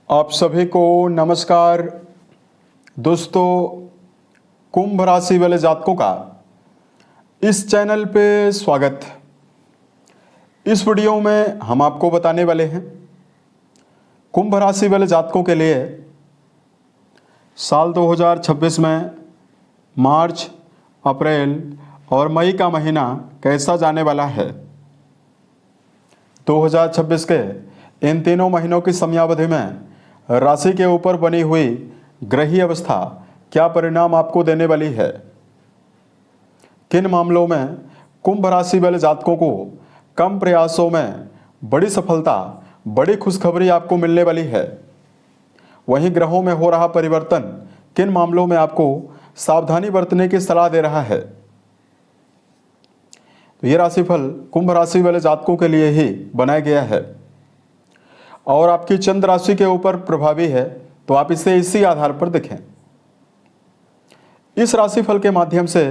आप सभी को नमस्कार। दोस्तों, कुंभ राशि वाले जातकों का इस चैनल पे स्वागत। इस वीडियो में हम आपको बताने वाले हैं कुंभ राशि वाले जातकों के लिए साल 2026 में मार्च, अप्रैल और मई का महीना कैसा जाने वाला है। 2026 के इन तीनों महीनों की समयावधि में राशि के ऊपर बनी हुई ग्रही अवस्था क्या परिणाम आपको देने वाली है। किन मामलों में कुंभ राशि वाले जातकों को कम प्रयासों में बड़ी सफलता, बड़ी खुशखबरी आपको मिलने वाली है। वहीं ग्रहों में हो रहा परिवर्तन किन मामलों में आपको सावधानी बरतने की सलाह दे रहा है। तो ये राशिफल कुंभ राशि वाले जातकों के लिए ही बनाया गया है और आपकी चंद्र राशि के ऊपर प्रभावी है, तो आप इसे इसी आधार पर देखें। इस राशिफल के माध्यम से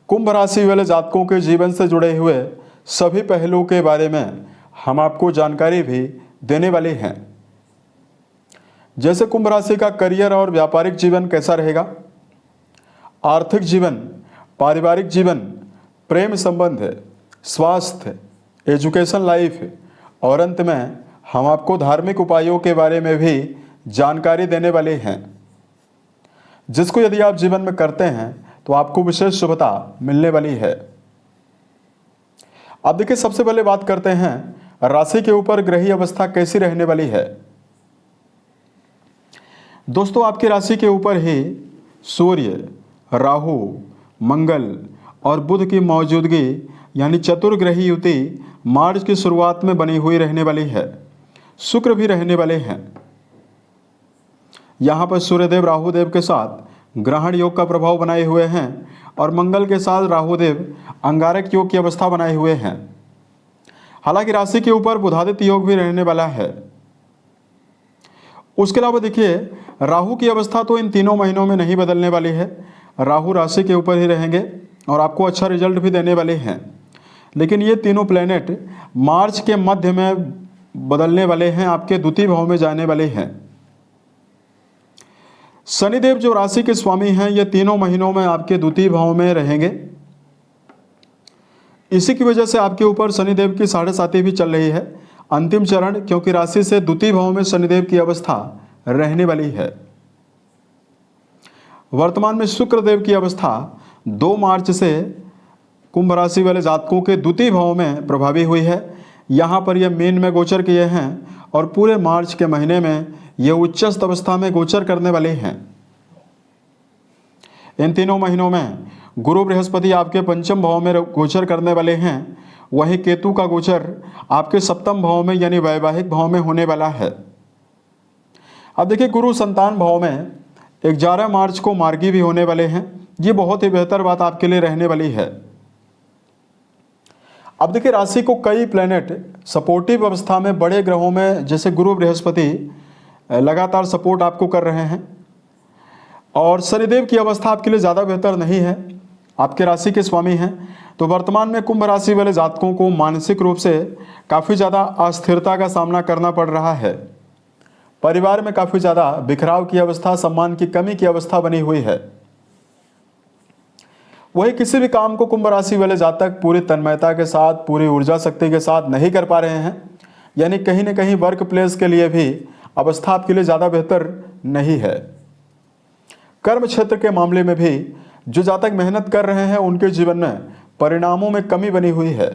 कुंभ राशि वाले जातकों के जीवन से जुड़े हुए सभी पहलुओं के बारे में हम आपको जानकारी भी देने वाले हैं। जैसे कुंभ राशि का करियर और व्यापारिक जीवन कैसा रहेगा, आर्थिक जीवन, पारिवारिक जीवन, प्रेम संबंध, स्वास्थ्य, एजुकेशन लाइफ और अंत में हम आपको धार्मिक उपायों के बारे में भी जानकारी देने वाले हैं, जिसको यदि आप जीवन में करते हैं तो आपको विशेष शुभता मिलने वाली है। अब देखिए, सबसे पहले बात करते हैं राशि के ऊपर ग्रही अवस्था कैसी रहने वाली है। दोस्तों, आपकी राशि के ऊपर ही सूर्य, राहु, मंगल और बुध की मौजूदगी यानी चतुर्ग्रही युति मार्च की शुरुआत में बनी हुई रहने वाली है। शुक्र भी रहने वाले हैं। यहाँ पर सूर्यदेव राहुदेव के साथ ग्रहण योग का प्रभाव बनाए हुए हैं और मंगल के साथ राहुदेव अंगारक योग की अवस्था बनाए हुए हैं। हालांकि राशि के ऊपर बुधादित्य योग भी रहने वाला है। उसके अलावा देखिए, राहु की अवस्था तो इन तीनों महीनों में नहीं बदलने वाली है। राहु राशि के ऊपर ही रहेंगे और आपको अच्छा रिजल्ट भी देने वाले हैं। लेकिन ये तीनों प्लैनेट मार्च के मध्य में बदलने वाले हैं, आपके द्वितीय भाव में जाने वाले हैं। शनिदेव जो राशि के स्वामी हैं, ये तीनों महीनों में आपके द्वितीय भाव में रहेंगे। इसी की वजह से आपके ऊपर शनिदेव की 7.5 भी चल रही है, अंतिम चरण, क्योंकि राशि से द्वितीय भाव में शनिदेव की अवस्था रहने वाली है। वर्तमान में शुक्रदेव की अवस्था 2 मार्च से कुंभ राशि वाले जातकों के द्वितीय भाव में प्रभावी हुई है। यहाँ पर यह मीन में गोचर किए हैं और पूरे मार्च के महीने में ये उच्चस्थ अवस्था में गोचर करने वाले हैं। इन तीनों महीनों में गुरु बृहस्पति आपके पंचम भाव में गोचर करने वाले हैं। वहीं केतु का गोचर आपके सप्तम भाव में यानी वैवाहिक भाव में होने वाला है। अब देखिए, गुरु संतान भाव में 11 मार्च को मार्गी भी होने वाले हैं। ये बहुत ही बेहतर बात आपके लिए रहने वाली है। अब देखिए, राशि को कई प्लैनेट सपोर्टिव अवस्था में बड़े ग्रहों में जैसे गुरु बृहस्पति लगातार सपोर्ट आपको कर रहे हैं और शनिदेव की अवस्था आपके लिए ज़्यादा बेहतर नहीं है, आपके राशि के स्वामी हैं। तो वर्तमान में कुंभ राशि वाले जातकों को मानसिक रूप से काफ़ी ज़्यादा अस्थिरता का सामना करना पड़ रहा है। परिवार में काफ़ी ज़्यादा बिखराव की अवस्था, सम्मान की कमी की अवस्था बनी हुई है। वही किसी भी काम को कुंभ राशि वाले जातक पूरी तन्मयता के साथ, पूरी ऊर्जा शक्ति के साथ नहीं कर पा रहे हैं, यानी कहीं न कहीं वर्क प्लेस के लिए भी अवस्था आपके लिए ज़्यादा बेहतर नहीं है। कर्म क्षेत्र के मामले में भी जो जातक मेहनत कर रहे हैं उनके जीवन में परिणामों में कमी बनी हुई है।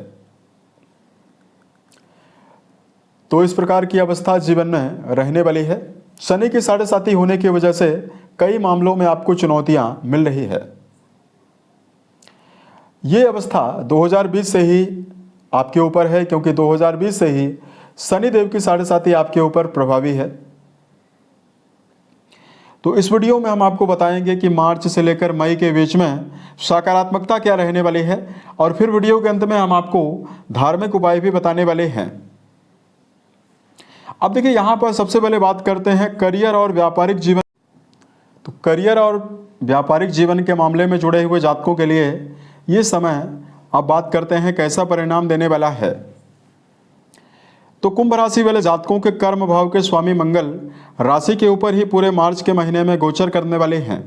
तो इस प्रकार की अवस्था जीवन में रहने वाली है। शनि की 7.5 होने की वजह से कई मामलों में आपको चुनौतियां मिल रही है। ये अवस्था 2020 से ही आपके ऊपर है, क्योंकि 2020 से ही शनिदेव की 7.5 आपके ऊपर प्रभावी है। तो इस वीडियो में हम आपको बताएंगे कि मार्च से लेकर मई के बीच में सकारात्मकता क्या रहने वाली है और फिर वीडियो के अंत में हम आपको धार्मिक उपाय भी बताने वाले हैं। अब देखिए, यहाँ पर सबसे पहले बात करते हैं करियर और व्यापारिक जीवन। तो करियर और व्यापारिक जीवन के मामले में जुड़े हुए जातकों के लिए ये समय अब बात करते हैं कैसा परिणाम देने वाला है। तो कुंभ राशि वाले जातकों के कर्म भाव के स्वामी मंगल राशि के ऊपर ही पूरे मार्च के महीने में गोचर करने वाले हैं।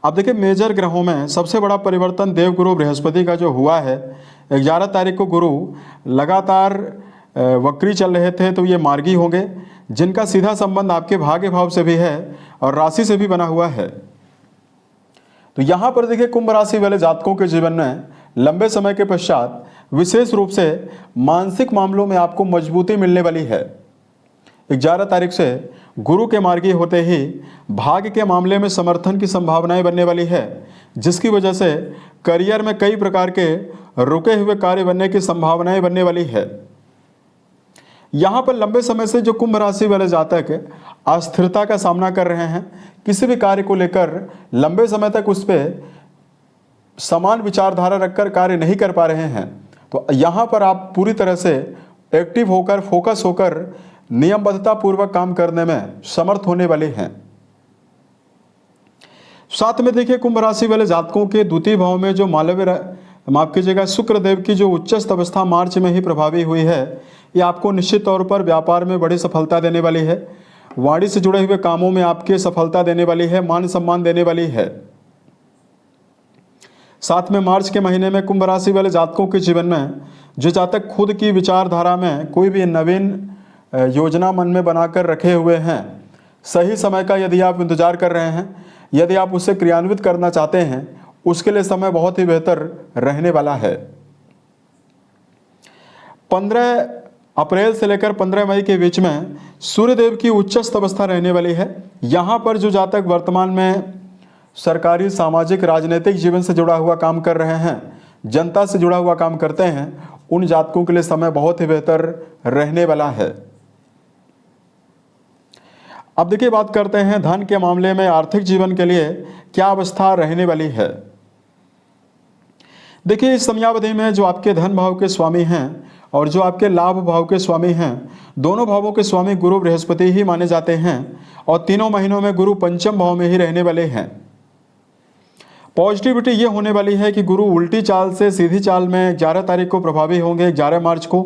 अब देखिए, मेजर ग्रहों में सबसे बड़ा परिवर्तन देवगुरु बृहस्पति का जो हुआ है, 11 तारीख को गुरु लगातार वक्री चल रहे थे, तो ये मार्गी होंगे, जिनका सीधा संबंध आपके भाग्य भाव से भी है और राशि से भी बना हुआ है। तो यहाँ पर देखिए, कुंभ राशि वाले जातकों के जीवन में लंबे समय के पश्चात विशेष रूप से मानसिक मामलों में आपको मजबूती मिलने वाली है। 11 तारीख से गुरु के मार्गी होते ही भाग्य के मामले में समर्थन की संभावनाएं बनने वाली है, जिसकी वजह से करियर में कई प्रकार के रुके हुए कार्य बनने की संभावनाएं बनने वाली है। यहाँ पर लंबे समय से जो कुंभ राशि वाले जातक अस्थिरता का सामना कर रहे हैं, किसी भी कार्य को लेकर लंबे समय तक उस पर समान विचारधारा रखकर कार्य नहीं कर पा रहे हैं, तो यहाँ पर आप पूरी तरह से एक्टिव होकर, फोकस होकर नियमबद्धता पूर्वक काम करने में समर्थ होने वाले हैं। साथ में देखिए, कुंभ राशि वाले जातकों के द्वितीय भाव में जो माफ कीजिएगा शुक्र देव की जो उच्चस्थ अवस्था मार्च में ही प्रभावी हुई है, ये आपको निश्चित तौर पर व्यापार में बड़ी सफलता देने वाली है। वाणी से जुड़े हुए कामों में आपके सफलता देने वाली है, मान सम्मान देने वाली है। साथ में मार्च के महीने में कुंभ राशि वाले जातकों के जीवन में जो जातक खुद की विचारधारा में कोई भी नवीन योजना मन में बनाकर रखे हुए हैं, सही समय का यदि आप इंतजार कर रहे हैं, यदि आप उसे क्रियान्वित करना चाहते हैं, उसके लिए समय बहुत ही बेहतर रहने वाला है। 15 अप्रैल से लेकर 15 मई के बीच में सूर्यदेव की उच्चस्थ अवस्था रहने वाली है। यहाँ पर जो जातक वर्तमान में सरकारी, सामाजिक, राजनीतिक जीवन से जुड़ा हुआ काम कर रहे हैं, जनता से जुड़ा हुआ काम करते हैं, उन जातकों के लिए समय बहुत ही बेहतर रहने वाला है। अब देखिए, बात करते हैं धन के मामले में आर्थिक जीवन के लिए क्या अवस्था रहने वाली है। देखिए, इस समयावधि में जो आपके धन भाव के स्वामी हैं और जो आपके लाभ भाव के स्वामी हैं, दोनों भावों के स्वामी गुरु बृहस्पति ही माने जाते हैं और तीनों महीनों में गुरु पंचम भाव में ही रहने वाले हैं। पॉजिटिविटी ये होने वाली है कि गुरु उल्टी चाल से सीधी चाल में 11 तारीख को प्रभावी होंगे, 11 मार्च को।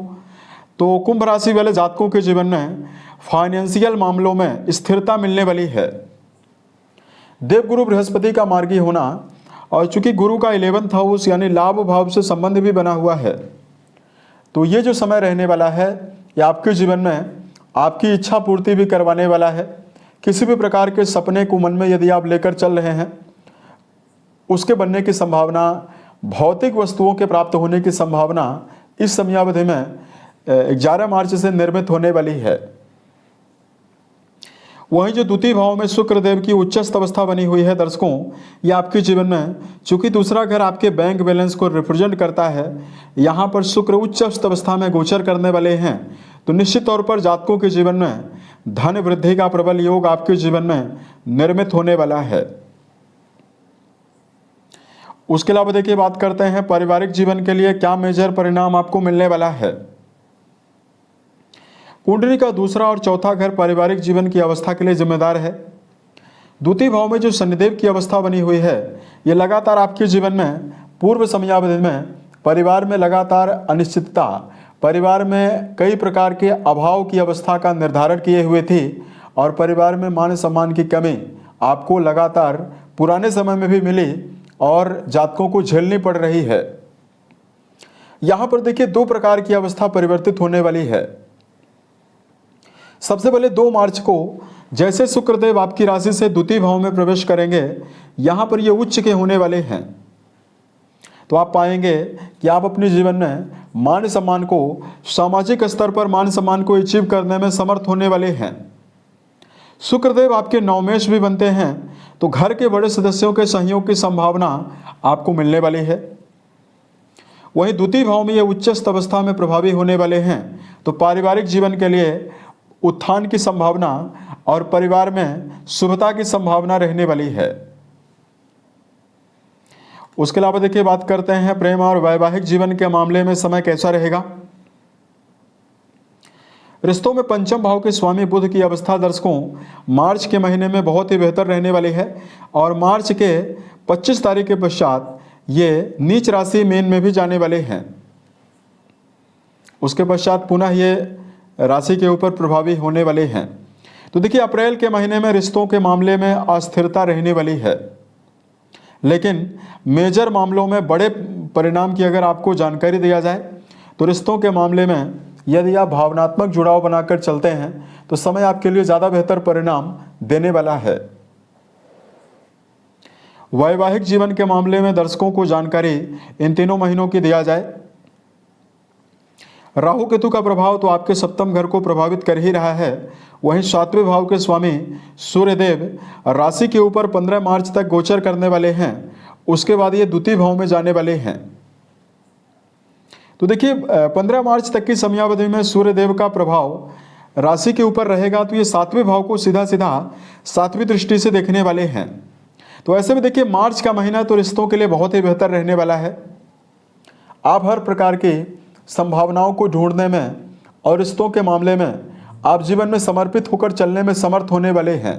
तो कुंभ राशि वाले जातकों के जीवन में फाइनेंशियल मामलों में स्थिरता मिलने वाली है। देवगुरु बृहस्पति का मार्गी होना और चूंकि गुरु का 11th हाउस यानी लाभ भाव से संबंध भी बना हुआ है, तो ये जो समय रहने वाला है, ये आपके जीवन में आपकी इच्छा पूर्ति भी करवाने वाला है। किसी भी प्रकार के सपने को मन में यदि आप लेकर चल रहे हैं, उसके बनने की संभावना, भौतिक वस्तुओं के प्राप्त होने की संभावना इस समयावधि में 11 मार्च से निर्मित होने वाली है। वहीं जो द्वितीय भाव में शुक्र देव की उच्चस्थ अवस्था बनी हुई है दर्शकों, ये आपके जीवन में चूंकि दूसरा घर आपके बैंक बैलेंस को रिप्रेजेंट करता है, यहाँ पर शुक्र उच्चस्थ अवस्था में गोचर करने वाले हैं, तो निश्चित तौर पर जातकों के जीवन में धन वृद्धि का प्रबल योग आपके जीवन में निर्मित होने वाला है। उसके अलावा देखिए, बात करते हैं पारिवारिक जीवन के लिए क्या मेजर परिणाम आपको मिलने वाला है। कुंडली का दूसरा और चौथा घर पारिवारिक जीवन की अवस्था के लिए जिम्मेदार है। द्वितीय भाव में जो शनिदेव की अवस्था बनी हुई है, ये लगातार आपके जीवन में पूर्व समयावधि में परिवार में लगातार अनिश्चितता, परिवार में कई प्रकार के अभाव की अवस्था का निर्धारण किए हुए थी और परिवार में मान सम्मान की कमी आपको लगातार पुराने समय में भी मिली और जातकों को झेलनी पड़ रही है। यहाँ पर देखिए, 2 प्रकार की अवस्था परिवर्तित होने वाली है। सबसे पहले 2 मार्च को जैसे शुक्रदेव आपकी राशि से द्वितीय भाव में प्रवेश करेंगे, यहाँ पर ये उच्च के होने वाले हैं, तो आप पाएंगे कि आप अपने जीवन में मान सम्मान को, सामाजिक स्तर पर मान सम्मान को अचीव करने में समर्थ होने वाले हैं। शुक्रदेव आपके नवमेश भी बनते हैं, तो घर के बड़े सदस्यों के सहयोग की संभावना आपको मिलने वाली है। वहीं द्वितीय भाव में ये उच्चस्थ अवस्था में प्रभावी होने वाले हैं, तो पारिवारिक जीवन के लिए उत्थान की संभावना और परिवार में शुभता की संभावना रहने वाली है। उसके अलावा देखिए, बात करते हैं प्रेम और वैवाहिक जीवन के मामले में समय कैसा रहेगा। रिश्तों में पंचम भाव के स्वामी बुध की अवस्था दर्शकों मार्च के महीने में बहुत ही बेहतर रहने वाली है और मार्च के 25 तारीख के पश्चात ये नीच राशि मीन में भी जाने वाले हैं। उसके पश्चात पुनः ये राशि के ऊपर प्रभावी होने वाले हैं। तो देखिए अप्रैल के महीने में रिश्तों के मामले में अस्थिरता रहने वाली है, लेकिन मेजर मामलों में बड़े परिणाम की अगर आपको जानकारी दिया जाए तो रिश्तों के मामले में यदि आप भावनात्मक जुड़ाव बनाकर चलते हैं तो समय आपके लिए ज़्यादा बेहतर परिणाम देने वाला है। वैवाहिक जीवन के मामले में दर्शकों को जानकारी इन तीनों महीनों की दिया जाए। राहु केतु का प्रभाव तो आपके सप्तम घर को प्रभावित कर ही रहा है, वहीं सातवें भाव के स्वामी सूर्यदेव राशि के ऊपर 15 मार्च तक गोचर करने वाले हैं। उसके बाद ये द्वितीय भाव में जाने वाले हैं। तो देखिए 15 मार्च तक की समयावधि में सूर्यदेव का प्रभाव राशि के ऊपर रहेगा, तो ये सातवें भाव को सीधा सीधा सातवीं दृष्टि से देखने वाले हैं। तो ऐसे में देखिए मार्च का महीना तो रिश्तों के लिए बहुत ही बेहतर रहने वाला है। आप हर प्रकार की संभावनाओं को ढूंढने में और रिश्तों के मामले में आप जीवन में समर्पित होकर चलने में समर्थ होने वाले हैं।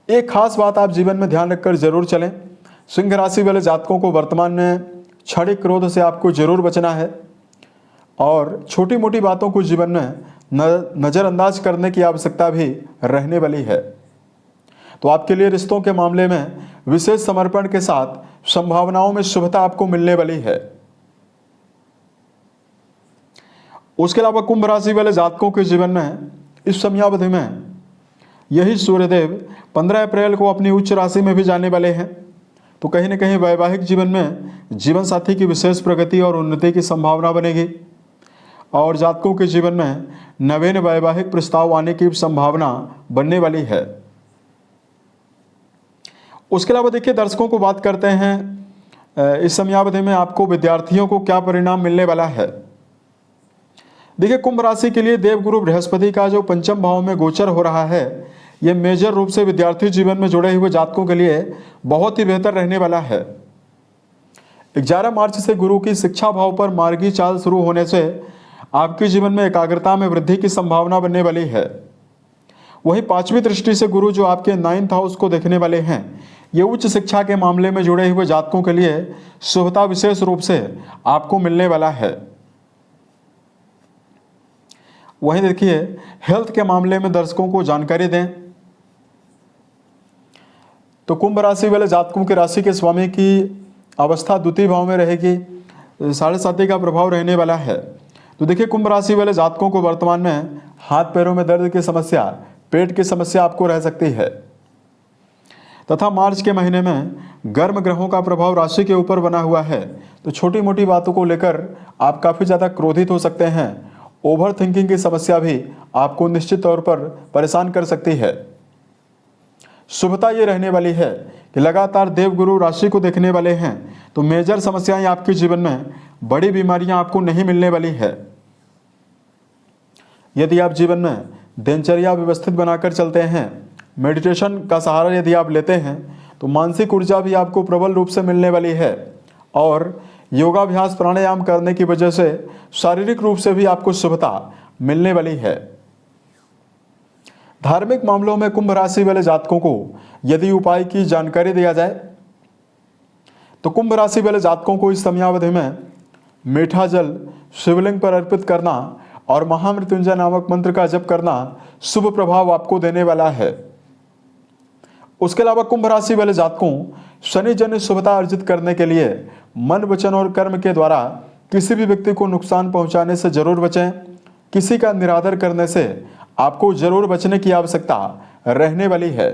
एक खास बात आप जीवन में ध्यान रखकर जरूर चलें। सिंह राशि वाले जातकों को वर्तमान में क्षणिक क्रोध से आपको जरूर बचना है और छोटी मोटी बातों को जीवन में नज़रअंदाज करने की आवश्यकता भी रहने वाली है। तो आपके लिए रिश्तों के मामले में विशेष समर्पण के साथ संभावनाओं में शुभता आपको मिलने वाली है। उसके अलावा कुंभ राशि वाले जातकों के जीवन में इस समयावधि में यही सूर्यदेव 15 अप्रैल को अपनी उच्च राशि में भी जाने वाले हैं। तो कहीं न कहीं वैवाहिक जीवन में जीवन साथी की विशेष प्रगति और उन्नति की संभावना बनेगी और जातकों के जीवन में नवीन वैवाहिक प्रस्ताव आने की संभावना बनने वाली है। उसके अलावा देखिए दर्शकों को बात करते हैं इस समयावधि में आपको विद्यार्थियों को क्या परिणाम मिलने वाला है। देखिए कुंभ राशि के लिए देवगुरु बृहस्पति का जो पंचम भाव में गोचर हो रहा है, यह मेजर रूप से विद्यार्थी जीवन में जुड़े हुए जातकों के लिए बहुत ही बेहतर रहने वाला है। 11 मार्च से गुरु की शिक्षा भाव पर मार्गी चाल शुरू होने से आपके जीवन में एकाग्रता में वृद्धि की संभावना बनने वाली है। वहीं 5वीं दृष्टि से गुरु जो आपके 9th हाउस को देखने वाले हैं, ये उच्च शिक्षा के मामले में जुड़े हुए जातकों के लिए शुभता विशेष रूप से आपको मिलने वाला है। वहीं देखिए हेल्थ के मामले में दर्शकों को जानकारी दें तो कुंभ राशि वाले जातकों की राशि के स्वामी की अवस्था द्वितीय भाव में रहेगी, 7.5 का प्रभाव रहने वाला है। तो देखिए कुंभ राशि वाले जातकों को वर्तमान में हाथ पैरों में दर्द की समस्या, पेट की समस्या आपको रह सकती है तथा मार्च के महीने में गर्म ग्रहों का प्रभाव राशि के ऊपर बना हुआ है। तो छोटी मोटी बातों को लेकर आप काफ़ी ज़्यादा क्रोधित हो सकते हैं। ओवर थिंकिंग की समस्या भी आपको निश्चित तौर पर परेशान कर सकती है। शुभता ये रहने वाली है कि लगातार देवगुरु राशि को देखने वाले हैं, तो मेजर समस्याएं आपके जीवन में, बड़ी बीमारियां आपको नहीं मिलने वाली है। यदि आप जीवन में दिनचर्या व्यवस्थित बनाकर चलते हैं, मेडिटेशन का सहारा यदि आप लेते हैं, तो मानसिक ऊर्जा भी आपको प्रबल रूप से मिलने वाली है और योगाभ्यास प्राणायाम करने की वजह से शारीरिक रूप से भी आपको शुभता मिलने वाली है। धार्मिक मामलों में कुंभ राशि वाले जातकों को यदि उपाय की जानकारी दिया जाए तो कुंभ राशि वाले जातकों को इस समयावधि में मीठा जल शिवलिंग पर अर्पित करना और महामृत्युंजय नामक मंत्र का जप करना शुभ प्रभाव आपको देने वाला है। उसके अलावा कुंभ राशि वाले जातकों शनि जन्य शुभता अर्जित करने के लिए मन, वचन और कर्म के द्वारा किसी भी व्यक्ति को नुकसान पहुंचाने से जरूर बचें। किसी का निरादर करने से आपको जरूर बचने की आवश्यकता रहने वाली है।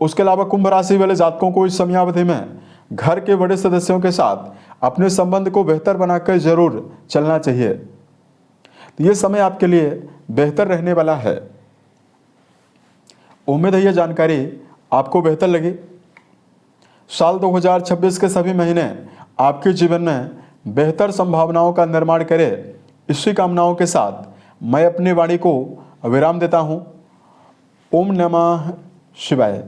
उसके अलावा कुंभ राशि वाले जातकों को इस समयावधि में घर के बड़े सदस्यों के साथ अपने संबंध को बेहतर बनाकर जरूर चलना चाहिए। तो ये समय आपके लिए बेहतर रहने वाला है। उम्मीद है यह जानकारी आपको बेहतर लगी। साल 2026 के सभी महीने आपके जीवन में बेहतर संभावनाओं का निर्माण करे, इसी कामनाओं के साथ मैं अपनी वाणी को विराम देता हूँ। ओम नमः शिवाय।